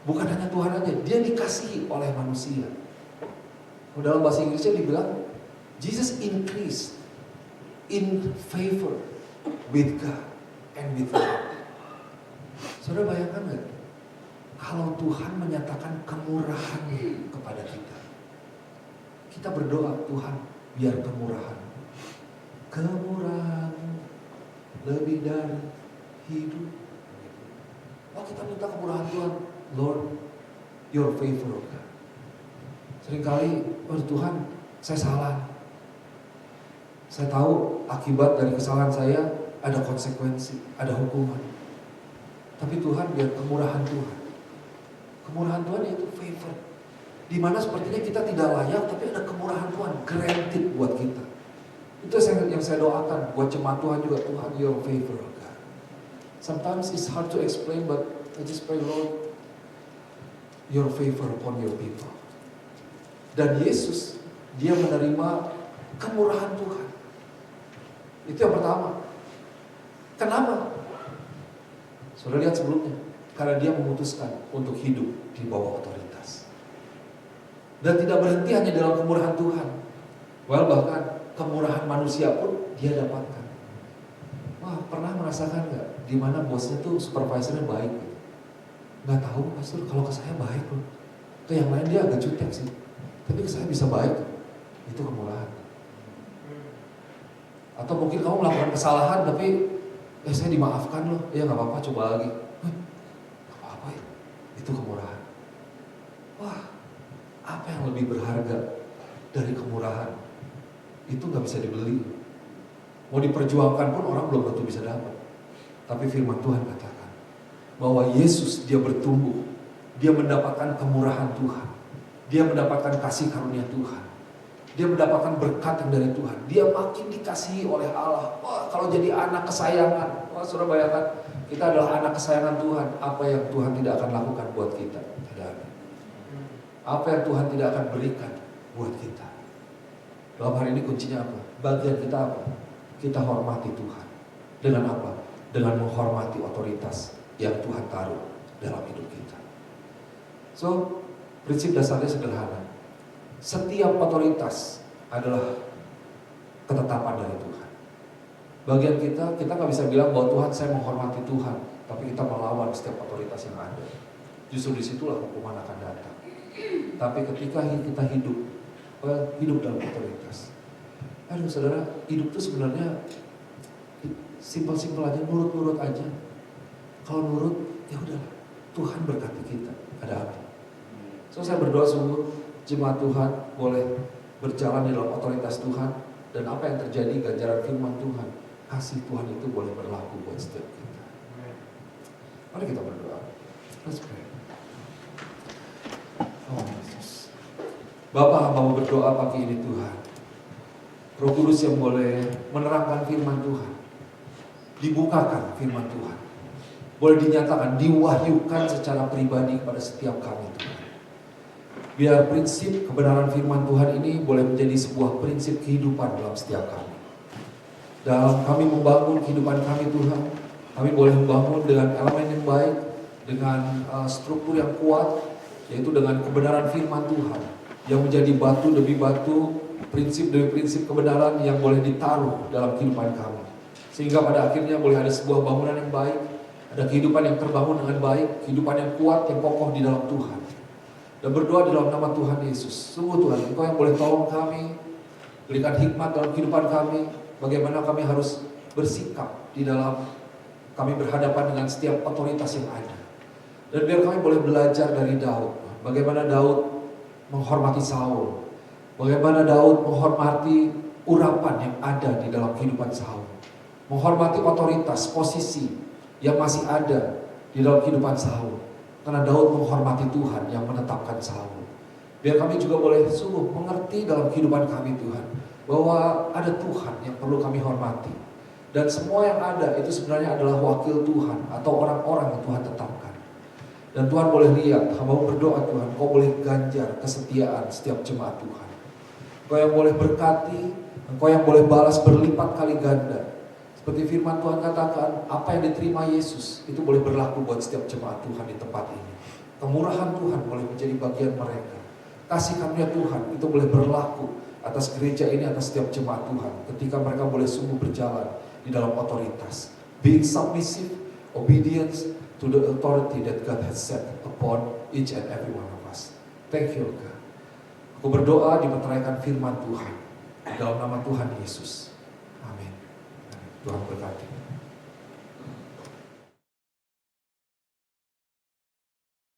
Bukan hanya Tuhan aja, dia dikasihi oleh manusia. Dalam bahasa Inggrisnya dibilang, Jesus increased in favor with God and with man. Saudara bayangkan gak? Kalau Tuhan menyatakan kemurahan kepada kita, kita berdoa, Tuhan biar kemurahan lebih dari hidup. Oh kita minta kemurahan Tuhan, Lord, your favor, God. Seringkali, oh Tuhan, saya salah. Saya tahu akibat dari kesalahan saya ada konsekuensi, ada hukuman. Tapi Tuhan, biar kemurahan Tuhan. Kemurahan Tuhan itu favor. Dimana sepertinya kita tidak layak, tapi ada kemurahan Tuhan, granted buat kita. Itu yang saya doakan buat jemaat Tuhan juga, Tuhan, your favor, God. Sometimes it's hard to explain, but I just pray, Lord, your favor upon your people. Dan Yesus, dia menerima kemurahan Tuhan. Itu yang pertama. Kenapa? Sudah lihat sebelumnya. karena dia memutuskan untuk hidup di bawah otoritas. Dan tidak berhenti hanya dalam kemurahan Tuhan. Bahkan kemurahan manusia pun dia dapatkan. Wah, pernah merasakan nggak di mana bosnya tuh supervisornya baik gitu? Nggak tahu pastor, kalau ke saya baik loh. Ke yang lain dia agak jutek sih, tapi ke saya bisa baik. Itu kemurahan. Atau mungkin kamu melakukan kesalahan tapi saya dimaafkan loh. Ya nggak apa-apa, coba lagi. Nggak apa-apa ya. Itu kemurahan. Wah, apa yang lebih berharga dari kemurahan? Itu nggak bisa dibeli. Mau diperjuangkan pun orang belum tentu bisa dapat. Tapi firman Tuhan katakan bahwa Yesus dia bertumbuh, dia mendapatkan kemurahan Tuhan, dia mendapatkan kasih karunia Tuhan, dia mendapatkan berkat yang dari Tuhan, dia makin dikasihi oleh Allah. Wah, kalau jadi anak kesayangan, wah saudara bayangkan, kita adalah anak kesayangan Tuhan. Apa yang Tuhan tidak akan lakukan buat kita? Tidak ada. Apa yang Tuhan tidak akan berikan buat kita? Dalam hari ini kuncinya apa? Bagian kita apa? Kita hormati Tuhan. Dengan apa? Dengan menghormati otoritas yang Tuhan taruh dalam hidup kita. So, prinsip dasarnya sederhana. Setiap otoritas adalah ketetapan dari Tuhan. Bagian kita nggak bisa bilang bahwa Tuhan, saya menghormati Tuhan, tapi kita melawan setiap otoritas yang ada. Justru disitulah hukuman akan datang. Tapi ketika kita hidup dalam otoritas, aduh saudara, hidup itu sebenarnya simpel-simpel aja, nurut-nurut aja. Kalau nurut, ya udah, Tuhan berkati kita. Ada apa? So saya berdoa sungguh jemaat Tuhan boleh berjalan di dalam otoritas Tuhan, dan apa yang terjadi ganjaran firman Tuhan, kasih Tuhan itu boleh berlaku buat setiap kita. Mari kita berdoa. Let's pray. Oh Yesus, Bapa, hamba mau berdoa pagi ini Tuhan. Roh Kudus yang boleh menerangkan firman Tuhan, dibukakan firman Tuhan, boleh dinyatakan, diwahyukan secara pribadi kepada setiap kami Tuhan. Biar prinsip kebenaran firman Tuhan ini boleh menjadi sebuah prinsip kehidupan dalam setiap kami. Dalam kami membangun kehidupan kami Tuhan, kami boleh membangun dengan elemen yang baik, dengan struktur yang kuat, yaitu dengan kebenaran firman Tuhan, yang menjadi batu demi batu, prinsip demi prinsip kebenaran yang boleh ditaruh dalam kehidupan kami. Sehingga pada akhirnya boleh ada sebuah bangunan yang baik, ada kehidupan yang terbangun dengan baik, kehidupan yang kuat, yang kokoh di dalam Tuhan. Dan berdoa di dalam nama Tuhan Yesus. Sungguh Tuhan, Engkau yang boleh tolong kami, berikan hikmat dalam kehidupan kami, bagaimana kami harus bersikap di dalam kami berhadapan dengan setiap otoritas yang ada. Dan biar kami boleh belajar dari Daud, bagaimana Daud menghormati Saul, bagaimana Daud menghormati urapan yang ada di dalam kehidupan Saul, menghormati otoritas, posisi yang masih ada di dalam kehidupan Saul. Karena Daud menghormati Tuhan yang menetapkan Saul. Biar kami juga boleh sungguh mengerti dalam kehidupan kami Tuhan, bahwa ada Tuhan yang perlu kami hormati. Dan semua yang ada itu sebenarnya adalah wakil Tuhan atau orang-orang yang Tuhan tetapkan. Dan Tuhan boleh lihat, hamba berdoa Tuhan, Kau boleh ganjar kesetiaan setiap jemaat Tuhan. Kau yang boleh berkati, Engkau yang boleh balas berlipat kali ganda. Seperti firman Tuhan katakan, apa yang diterima Yesus itu boleh berlaku buat setiap jemaat Tuhan di tempat ini. Kemurahan Tuhan boleh menjadi bagian mereka. Kasih karunia Tuhan itu boleh berlaku atas gereja ini, atas setiap jemaat Tuhan, ketika mereka boleh sungguh berjalan di dalam otoritas, being submissive, obedience to the authority that God has set upon each and every one of us. Thank you God. Aku berdoa dimeteraikan firman Tuhan dalam nama Tuhan Yesus. Amin. Tuhan berkati.